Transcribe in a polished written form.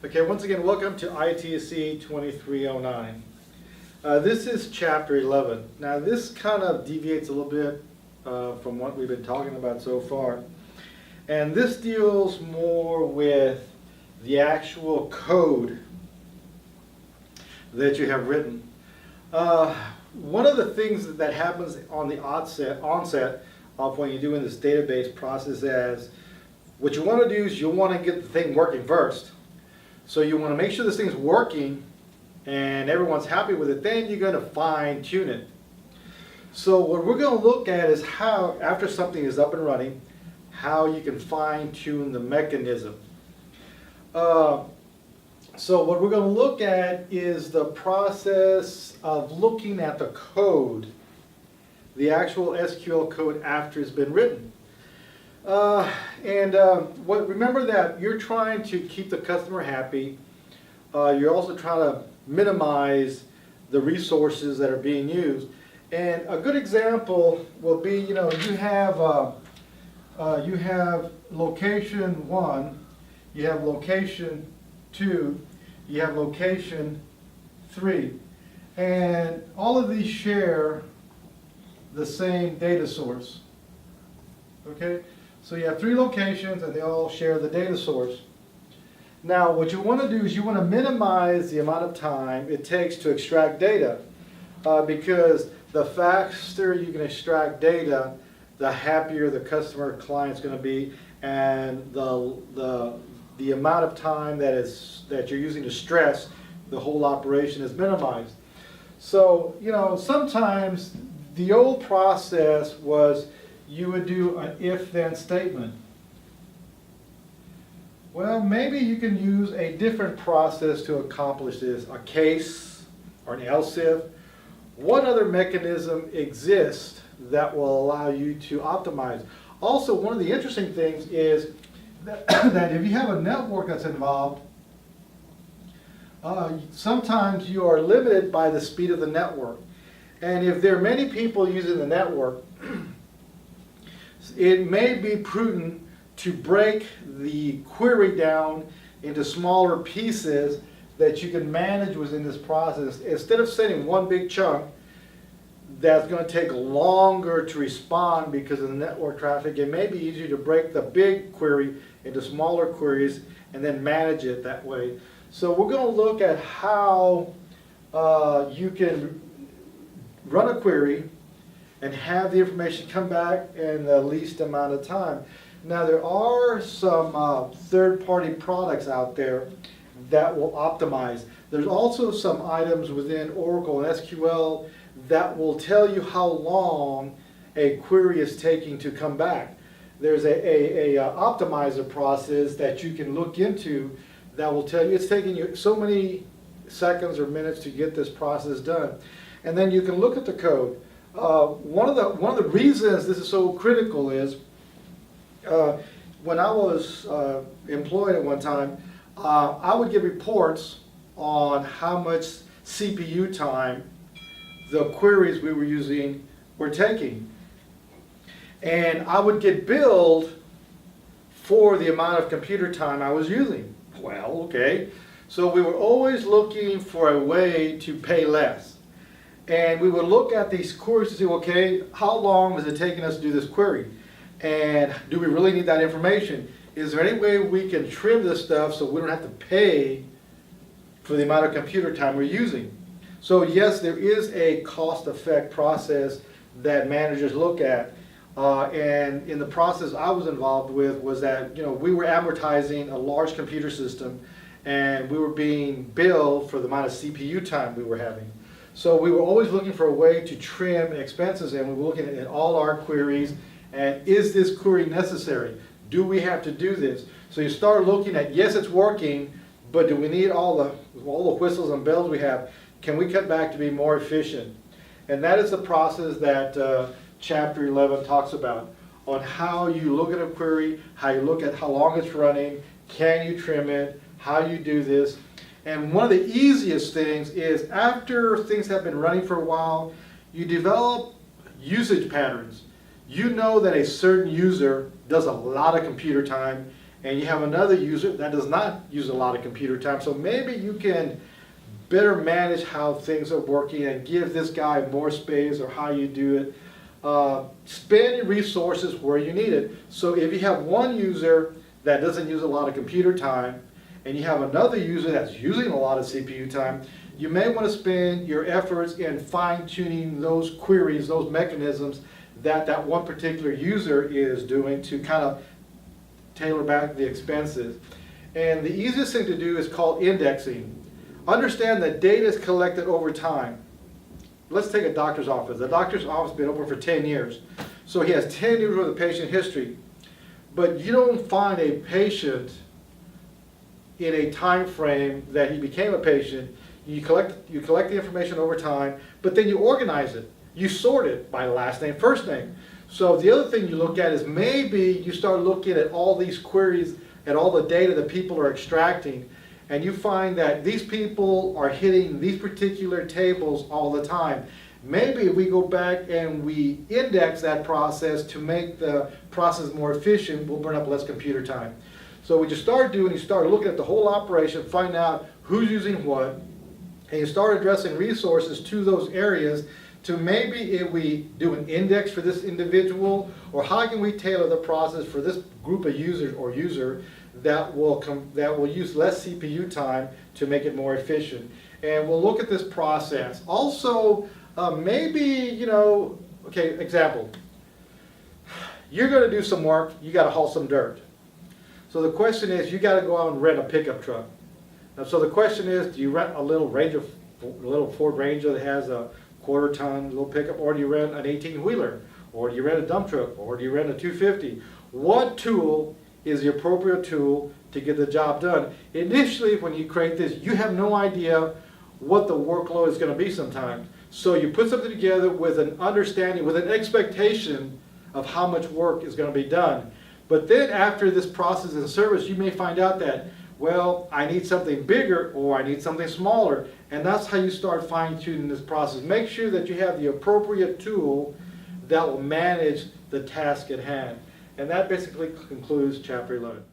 Okay, once again, welcome to ITSE 2309. This is chapter 11. Now this kind of deviates a little bit from what we've been talking about so far. And this deals more with the actual code that you have written. One of the things that happens on the onset of when you're doing this database process is, what you want to do is you want to get the thing working first. So you want to make sure this thing's working and everyone's happy with it, then you're going to fine tune it. So what we're going to look at is how, after something is up and running, how you can fine tune the mechanism. So what we're going to look at is the process of looking at the code, the actual SQL code after it's been written. Remember that you're trying to keep the customer happy. You're also trying to minimize the resources that are being used. And a good example will be, you have location 1, you have location 2, you have location 3, and all of these share the same data source. Okay? So you have 3 locations and they all share the data source. Now what you want to do is you want to minimize the amount of time it takes to extract data, because the faster you can extract data, the happier the customer client's going to be, and the amount of time that you're using to stress the whole operation is minimized. So sometimes the old process was you would do an if-then statement. Well, maybe you can use a different process to accomplish this, a case or an else if. What other mechanism exists that will allow you to optimize? Also, one of the interesting things is that if you have a network that's involved, sometimes you are limited by the speed of the network. And if there are many people using the network, it may be prudent to break the query down into smaller pieces that you can manage within this process. Instead of sending one big chunk that's going to take longer to respond because of the network traffic, it may be easier to break the big query into smaller queries and then manage it that way. So we're going to look at how you can run a query and have the information come back in the least amount of time. Now there are some third-party products out there that will optimize. There's also some items within Oracle and SQL that will tell you how long a query is taking to come back. There's a optimizer process that you can look into that will tell you it's taking you so many seconds or minutes to get this process done. And then you can look at the code. One of the reasons this is so critical is when I was employed at one time, I would get reports on how much CPU time the queries we were using were taking. And I would get billed for the amount of computer time I was using. Well, okay. So we were always looking for a way to pay less. And we would look at these queries to see, okay, how long is it taking us to do this query? And do we really need that information? Is there any way we can trim this stuff so we don't have to pay for the amount of computer time we're using? So yes, there is a cost-effect process that managers look at. And in the process I was involved with was that we were amortizing a large computer system and we were being billed for the amount of CPU time we were having. So we were always looking for a way to trim expenses, and we were looking at all our queries, and is this query necessary? Do we have to do this? So you start looking at, yes, it's working, but do we need all the whistles and bells we have? Can we cut back to be more efficient? And that is the process that chapter 11 talks about, on how you look at a query, how you look at how long it's running, can you trim it, how you do this. And one of the easiest things is after things have been running for a while, you develop usage patterns. You know that a certain user does a lot of computer time and you have another user that does not use a lot of computer time. So maybe you can better manage how things are working and give this guy more space or how you do it. Spend your resources where you need it. So if you have one user that doesn't use a lot of computer time and you have another user that's using a lot of CPU time, you may want to spend your efforts in fine-tuning those queries, those mechanisms that one particular user is doing to kind of tailor back the expenses. And the easiest thing to do is called indexing. Understand that data is collected over time. Let's take a doctor's office. The doctor's office has been open for 10 years. So he has 10 years worth of patient history. But you don't find a patient in a time frame that he became a patient. You collect the information over time, but then you organize it. You sort it by last name, first name. So the other thing you look at is maybe you start looking at all these queries and all the data that people are extracting, and you find that these people are hitting these particular tables all the time. Maybe if we go back and we index that process to make the process more efficient, we'll burn up less computer time. So what you start doing, you start looking at the whole operation, find out who's using what, and you start addressing resources to those areas to maybe if we do an index for this individual, or how can we tailor the process for this group of users or user that will use less CPU time to make it more efficient. And we'll look at this process. Also, maybe, okay, example. You're going to do some work, you got to haul some dirt. So the question is, you got to go out and rent a pickup truck. Now, so the question is, do you rent a little Ford Ranger that has a quarter-ton little pickup, or do you rent an 18-wheeler, or do you rent a dump truck, or do you rent a 250? What tool is the appropriate tool to get the job done? Initially, when you create this, you have no idea what the workload is going to be sometimes. So you put something together with an understanding, with an expectation of how much work is going to be done. But then after this process and service, you may find out that, well, I need something bigger or I need something smaller. And that's how you start fine-tuning this process. Make sure that you have the appropriate tool that will manage the task at hand. And that basically concludes Chapter 11.